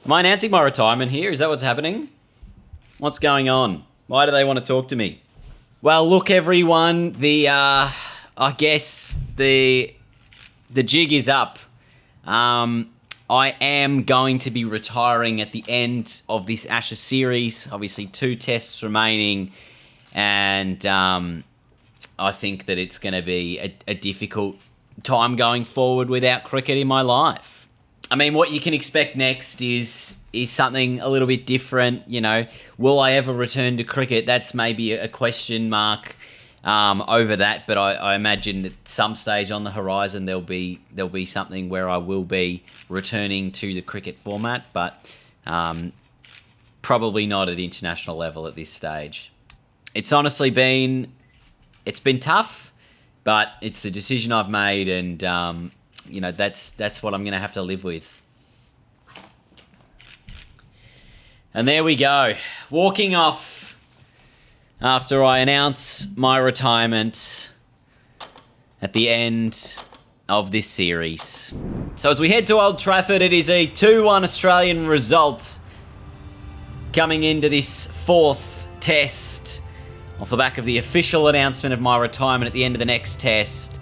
Am I announcing my retirement here? Is that what's happening? What's going on? Why do they want to talk to me? Well, look, everyone. I guess the jig is up. I am going to be retiring at the end of this Ashes series. Obviously, 2 tests remaining, and I think that it's going to be a difficult time going forward without cricket in my life. I mean, what you can expect next is something a little bit different. You know, will I ever return to cricket? That's maybe a question mark over that. But I imagine at some stage on the horizon there'll be something where I will be returning to the cricket format, but probably not at international level at this stage. It's honestly been tough, but it's the decision I've made, and you know, that's what I'm going to have to live with. And there we go. Walking off after I announce my retirement at the end of this series. So as we head to Old Trafford, it is a 2-1 Australian result coming into this 4th test off the back of the official announcement of my retirement at the end of the next test.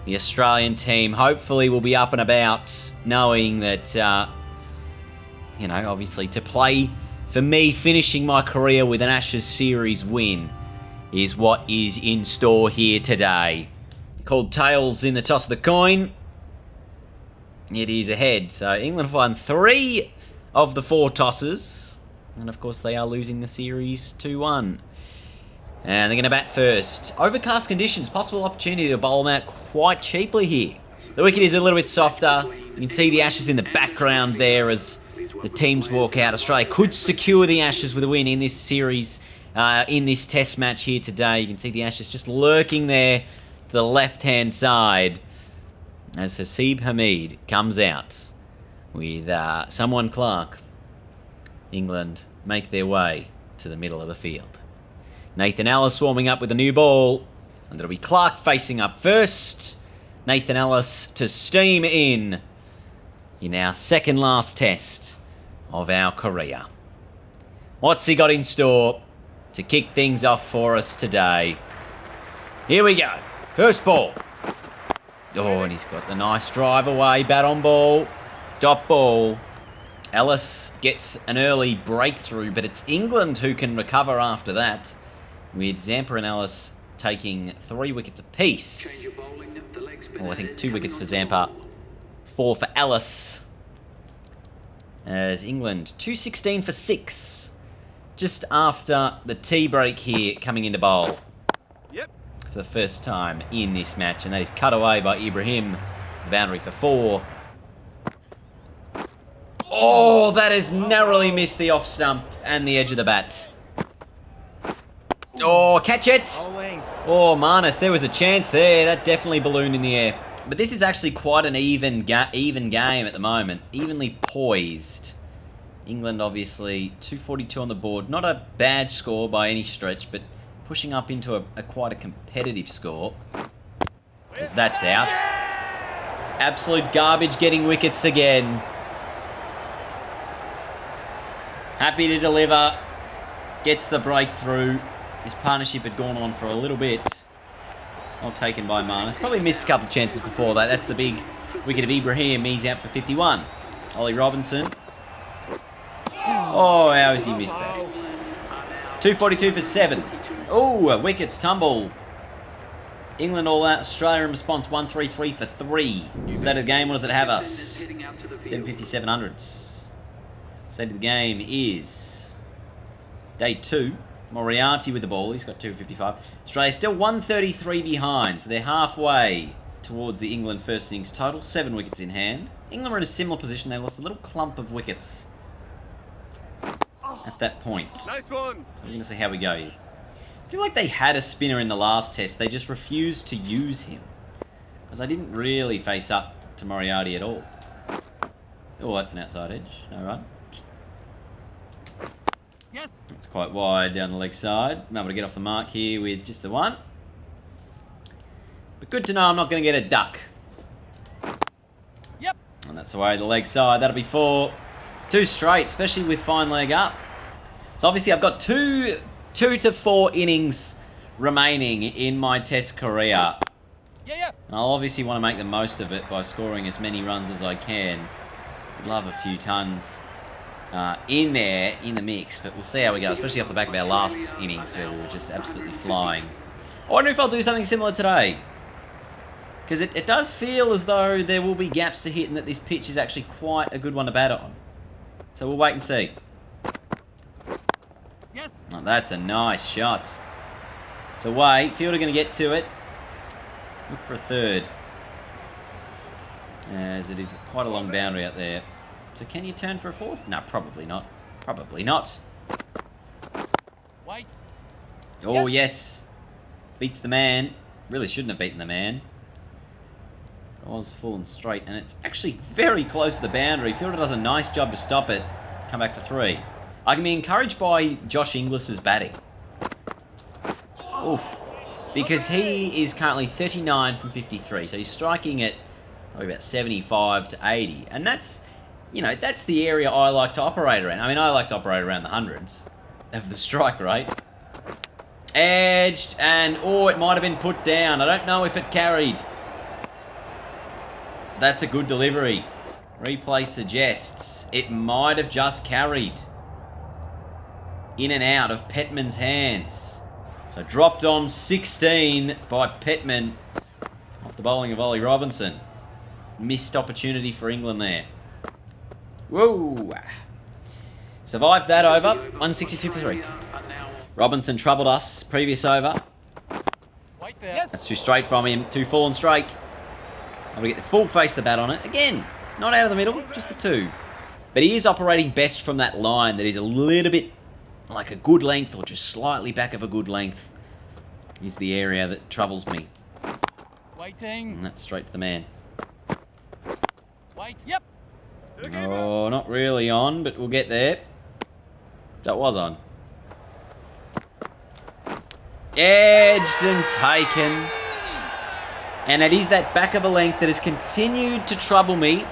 The Australian team hopefully will be up and about, knowing that, you know, obviously to play for me, finishing my career with an Ashes series win is what is in store here today. Called tails in the toss of the coin. It is ahead. So England have won 3 of the 4 tosses. And of course they are losing the series 2-1. And they're going to bat first. Overcast conditions, possible opportunity to bowl them out quite cheaply here. The wicket is a little bit softer. You can see the Ashes in the background there as the teams walk out. Australia could secure the Ashes with a win in this series, in this test match here today. You can see the Ashes just lurking there to the left-hand side as Haseeb Hameed comes out with someone Clark. England make their way to the middle of the field. Nathan Ellis warming up with a new ball. And it'll be Clark facing up first. Nathan Ellis to steam in our second last test of our career. What's he got in store to kick things off for us today? Here we go. First ball. Oh, and he's got the nice drive away. Bat on ball. Dot ball. Ellis gets an early breakthrough, but it's England who can recover after that, with Zampa and Ellis taking 3 wickets apiece. Oh, I think 2 wickets for Zampa, 4 for Ellis. As England, 216 for 6. Just after the tea break here, coming into bowl. Yep. For the first time in this match, and that is cut away by Ibrahim. The boundary for 4. Oh, that has narrowly missed the off stump and the edge of the bat. Oh, catch it! Oh, Marnus, there was a chance there. That definitely ballooned in the air. But this is actually quite an even game at the moment. Evenly poised. England, obviously, 242 on the board. Not a bad score by any stretch, but pushing up into quite a competitive score. As that's out. Absolute garbage getting wickets again. Happy to deliver. Gets the breakthrough. This partnership had gone on for a little bit. Well taken by Marnus. Probably missed a couple of chances before that. That's the big wicket of Ibrahim. He's out for 51. Ollie Robinson. Oh, how has he missed that? 242 for 7. Oh, wickets tumble. England all out. Australia in response. 133 for 3. State of the game, what does it have us? 757 hundreds. State of the game is day 2. Moriarty with the ball. He's got 255. Australia still 133 behind. So they're halfway towards the England first innings total. 7 wickets in hand. England were in a similar position. They lost a little clump of wickets at that point. Nice one. So we're going to see how we go here. I feel like they had a spinner in the last test. They just refused to use him. Because I didn't really face up to Moriarty at all. Oh, that's an outside edge. No run. Yes. It's quite wide down the leg side. I'm able to get off the mark here with just the 1. But good to know I'm not going to get a duck. Yep. And that's away the leg side. That'll be 4. 2 straight, especially with fine leg up. So obviously I've got 2 to 4 innings remaining in my Test career. Yeah. And I'll obviously want to make the most of it by scoring as many runs as I can. I'd love a few tons in there, in the mix, but we'll see how we go, especially off the back of our last innings where we were just absolutely flying. I wonder if I'll do something similar today. Because it does feel as though there will be gaps to hit and that this pitch is actually quite a good one to bat on. So we'll wait and see. Yes. Oh, that's a nice shot. So wait, fielder going to get to it. Look for a third. As it is quite a long boundary out there. So can you turn for a fourth? No, probably not. Probably not. Wait. Oh, yes. Beats the man. Really shouldn't have beaten the man. It was full and straight, and it's actually very close to the boundary. Fielder does a nice job to stop it. Come back for 3. I can be encouraged by Josh Inglis's batting. Oof. Because he is currently 39 from 53, so he's striking at probably about 75 to 80. And that's, you know, that's the area I like to operate around. I mean, I like to operate around the hundreds of the strike rate. Edged, and oh, it might have been put down. I don't know if it carried. That's a good delivery. Replay suggests it might have just carried. In and out of Petman's hands. So dropped on 16 by Petman off the bowling of Ollie Robinson. Missed opportunity for England there. Whoa! Survived that over. 162 for 3. Robinson troubled us previous over. Wait there. Yes. That's too straight from him. Too full and straight. I'm going to get the full face of the bat on it. Again, not out of the middle, just the 2. But he is operating best from that line that is a little bit like a good length or just slightly back of a good length is the area that troubles me. Waiting. And that's straight to the man. Wait. Yep. Oh, not really on, but we'll get there. That was on. Edged and taken. And it is that back of a length that has continued to trouble me.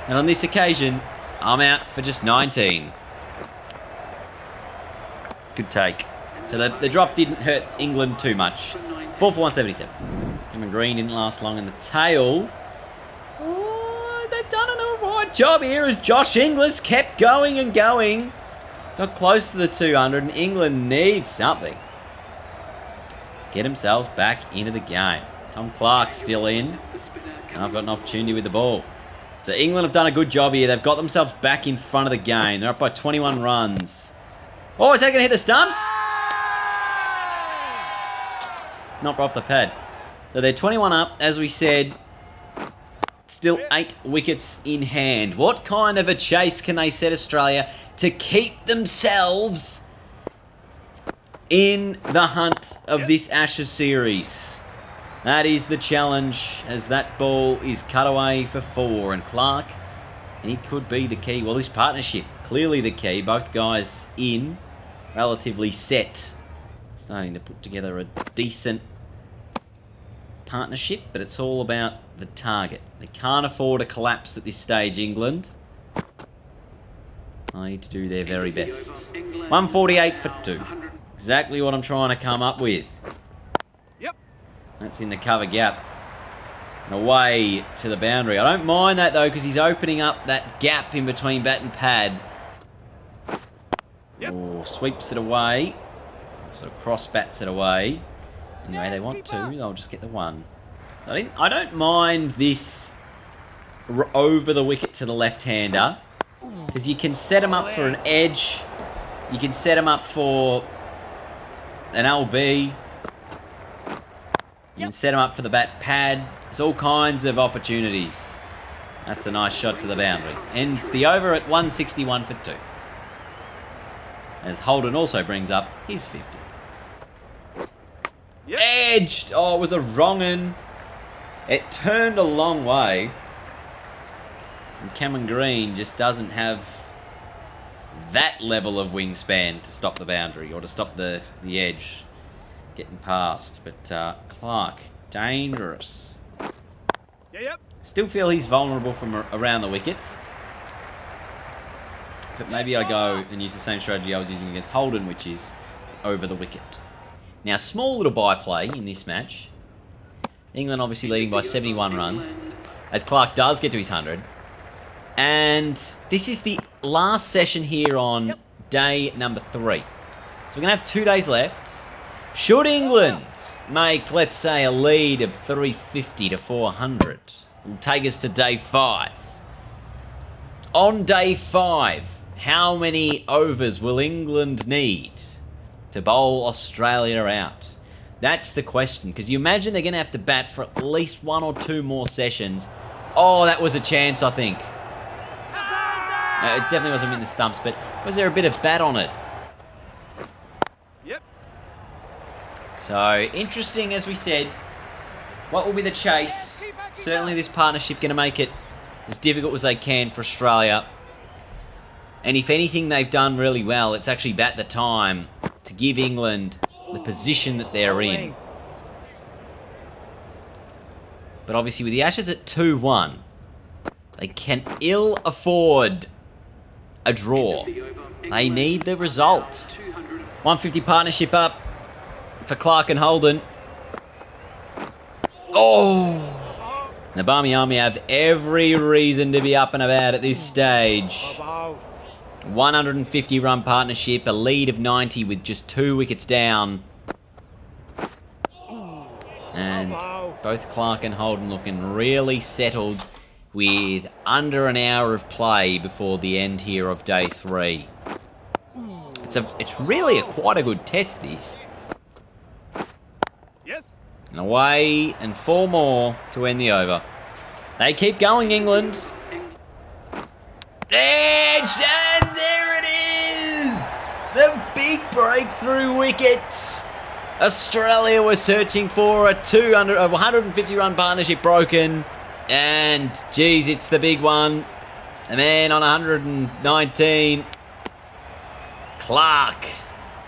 And on this occasion, I'm out for just 19. Good take. So the drop didn't hurt England too much. 4 for 177. Cameron Green didn't last long in the tail. Oh, they've done an alright job here as Josh Inglis kept going and going. Got close to the 200 and England needs something. Get themselves back into the game. Tom Clark still in. And I've got an opportunity with the ball. So England have done a good job here. They've got themselves back in front of the game. They're up by 21 runs. Oh, is that going to hit the stumps? Not for off the pad. So they're 21 up, as we said. Still 8 wickets in hand. What kind of a chase can they set Australia to keep themselves in the hunt of this Ashes series? That is the challenge as that ball is cut away for 4. And Clark, he could be the key. Well, this partnership, clearly the key. Both guys in, relatively set. Starting to put together a decent partnership, but it's all about the target. They can't afford a collapse at this stage, England. I need to do their very best. 148 for 2. Exactly what I'm trying to come up with. Yep. That's in the cover gap. And away to the boundary. I don't mind that, though, because he's opening up that gap in between bat and pad. Yep. Oh, sweeps it away. Sort of cross bats it away. Anyway, they want 2. They'll just get the 1. So I don't mind this over the wicket to the left-hander. Because you can set him up for an edge. You can set him up for an LB. You can set him up for the bat pad. There's all kinds of opportunities. That's a nice shot to the boundary. Ends the over at 161 for 2. As Holden also brings up his 50. Yep. Edged! Oh, it was a wrong un. It turned a long way. And Cameron Green just doesn't have that level of wingspan to stop the boundary or to stop the edge getting past. But Clark, dangerous. Yeah, yep. Still feel he's vulnerable from around the wickets. but maybe I go and use the same strategy I was using against Holden, which is over the wicket. Now, small little byplay in this match. England obviously leading by 71 runs, as Clark does get to his 100. And this is the last session here on day number 3. So we're going to have 2 days left. Should England make, let's say, a lead of 350 to 400, will take us to day 5. On day 5, how many overs will England need to bowl Australia out? That's the question, because you imagine they're going to have to bat for at least 1 or 2 more sessions. Oh, that was a chance, I think. It definitely wasn't in the stumps, but was there a bit of bat on it? Yep. So, interesting, as we said. What will be the chase? Certainly this partnership going to make it as difficult as they can for Australia. And if anything they've done really well, it's actually bat the time to give England the position that they're in. But obviously with the Ashes at 2-1, they can ill afford a draw. They need the result. 150 partnership up for Clark and Holden. Oh! The Barmy Army have every reason to be up and about at this stage. 150 run partnership, a lead of 90 with just 2 wickets down. And both Clark and Holden looking really settled with under an hour of play before the end here of day 3. It's really quite a good test, this. Yes. And away, and 4 more to end the over. They keep going, England. Edged, and there it is! The big breakthrough wickets. Australia was searching for a 150 run partnership broken. And, geez, it's the big one. The man on 119. Clark.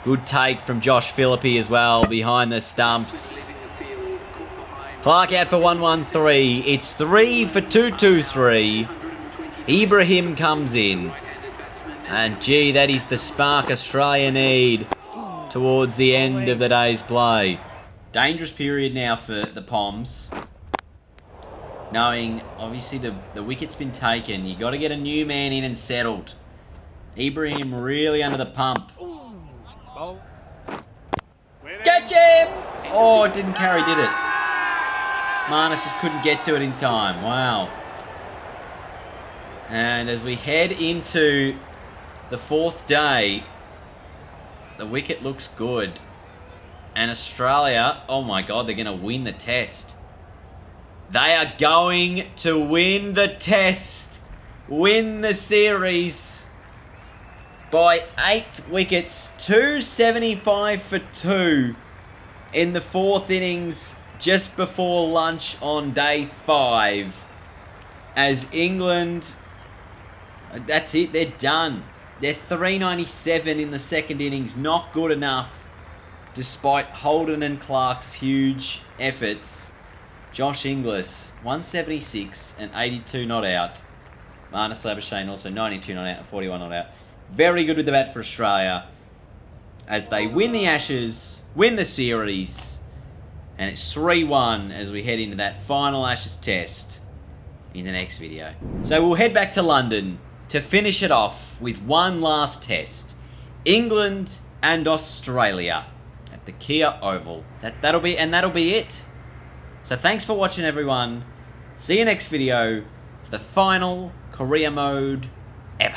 Good take from Josh Philippi as well, behind the stumps. Clark out for 113. It's 3 for 223. Ibrahim comes in. And, gee, that is the spark Australia need towards the end of the day's play. Dangerous period now for the Poms. Knowing, obviously, the wicket's been taken. You got to get a new man in and settled. Ibrahim really under the pump. Catch him! Oh, it didn't carry, did it? Marnus just couldn't get to it in time. Wow. And as we head into the 4th day, the wicket looks good. And Australia, oh my God, they're going to win the test. They are going to win the test, win the series by 8 wickets, 275 for 2 in the 4th innings just before lunch on day 5. As England, that's it, they're done. They're 397 in the 2nd innings, not good enough despite Holden and Clark's huge efforts. Josh Inglis, 176 and 82 not out. Marnus Labuschagne also 92 not out and 41 not out. Very good with the bat for Australia as they win the Ashes, win the series, and it's 3-1 as we head into that final Ashes test in the next video. So we'll head back to London to finish it off with one last test. England and Australia at the Kia Oval. That'll be it. So thanks for watching, everyone. See you next video for the final career mode ever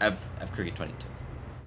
of Cricket 22.